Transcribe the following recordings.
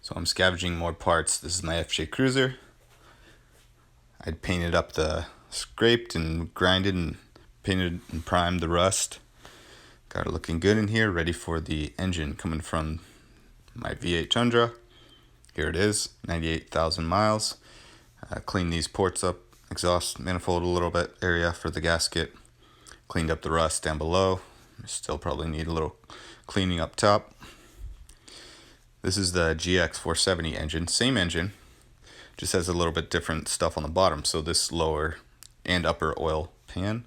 So I'm scavenging more parts. This is my FJ Cruiser. I'd painted up scraped and grinded and painted and primed the rust. Got it looking good in here, ready for the engine coming from my V8 Tundra. Here it is, 98,000 miles. Cleaned these ports up, exhaust manifold a little bit area for the gasket. Cleaned up the rust down below. Still probably need a little cleaning up top. This is the Gx470 engine, same engine, just has a little bit different stuff on the bottom. So this lower and upper oil pan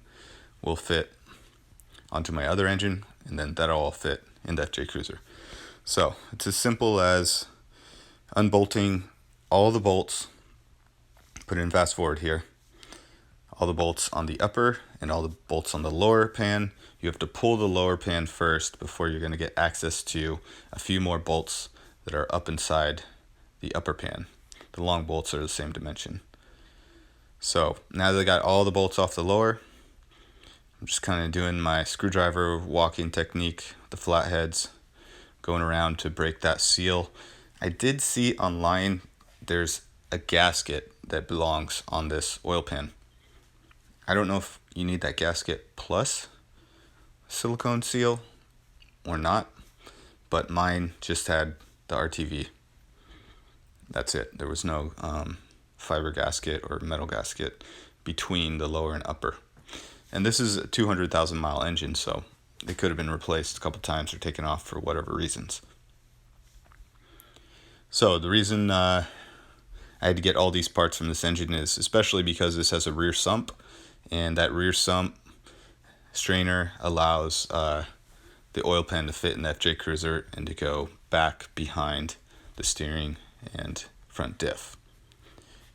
will fit onto my other engine, and then that'll all fit in the FJ Cruiser. So it's as simple as unbolting all the bolts, put it in fast forward here, all the bolts on the upper and all the bolts on the lower pan. You have to pull the lower pan first before you're going to get access to a few more bolts that are up inside the upper pan. The long bolts are the same dimension. So now that I got all the bolts off the lower, I'm just kind of doing my screwdriver walking technique, the flatheads, going around to break that seal. I did see online there's a gasket that belongs on this oil pan. I don't know if you need that gasket plus silicone seal or not, but mine just had the RTV. That's it. There was no fiber gasket or metal gasket between the lower and upper. And this is a 200,000 mile engine, so it could have been replaced a couple times or taken off for whatever reasons. So the reason I had to get all these parts from this engine is especially because this has a rear sump, and that rear sump strainer allows the oil pan to fit in the FJ Cruiser and to go back behind the steering and front diff.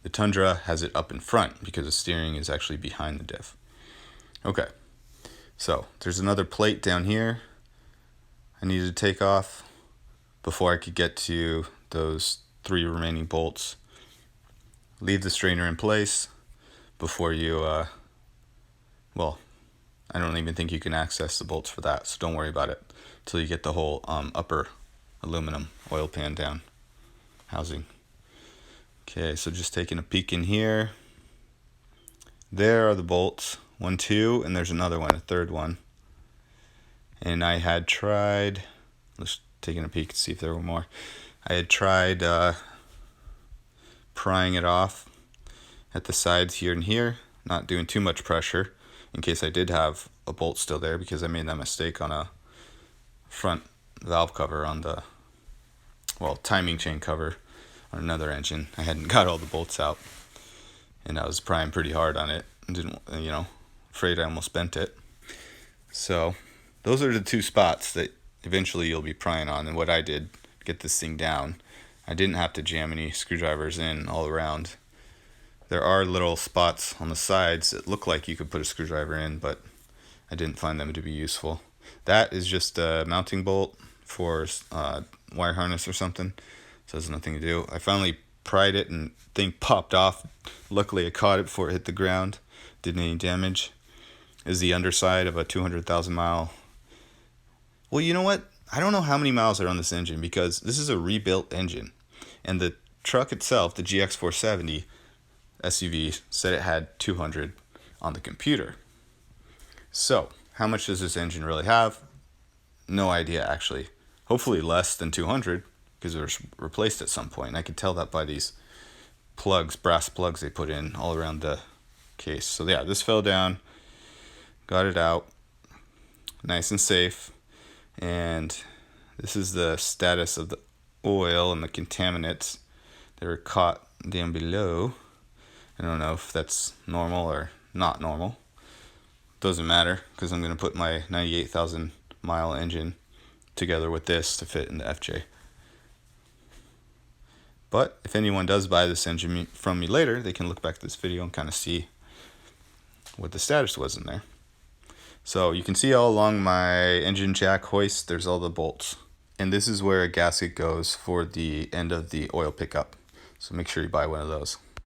The Tundra has it up in front because the steering is actually behind the diff. Okay, so there's another plate down here I needed to take off before I could get to those 3 remaining bolts. Leave the strainer in place before you, well, I don't even think you can access the bolts for that, so don't worry about it until you get the whole upper aluminum oil pan down housing. Okay, so just taking a peek in here. There are the bolts, 1, 2, and there's another one, a third one. And I had tried, let's taking a peek to see if there were more. I had tried prying it off at the sides here and here, not doing too much pressure in case I did have a bolt still there, because I made that mistake on a front valve cover on the, well, timing chain cover on another engine. I hadn't got all the bolts out, and I was prying pretty hard on it. Didn't, afraid I almost bent it. So those are the 2 spots that eventually you'll be prying on. And what I did to get this thing down, I didn't have to jam any screwdrivers in all around. There are little spots on the sides that look like you could put a screwdriver in, but I didn't find them to be useful. That is just a mounting bolt for wire harness or something, so it has nothing to do. I finally pried it and the thing popped off. Luckily I caught it before it hit the ground, didn't any damage. This is the underside of a 200,000 mile. Well, you know what? I don't know how many miles are on this engine because this is a rebuilt engine, and the truck itself, the Gx470 SUV, said it had 200 on the computer. So how much does this engine really have? No idea, actually. Hopefully less than 200, because it was replaced at some point. And I could tell that by these plugs, brass plugs they put in all around the case. So yeah, this fell down, got it out, nice and safe. And this is the status of the oil and the contaminants that were caught down below. I don't know if that's normal or not normal. Doesn't matter, because I'm going to put my 98,000 mile engine together with this to fit in the FJ. But if anyone does buy this engine from me later, they can look back at this video and kind of see what the status was in there. So you can see all along my engine jack hoist, there's all the bolts. And this is where a gasket goes for the end of the oil pickup. So make sure you buy one of those.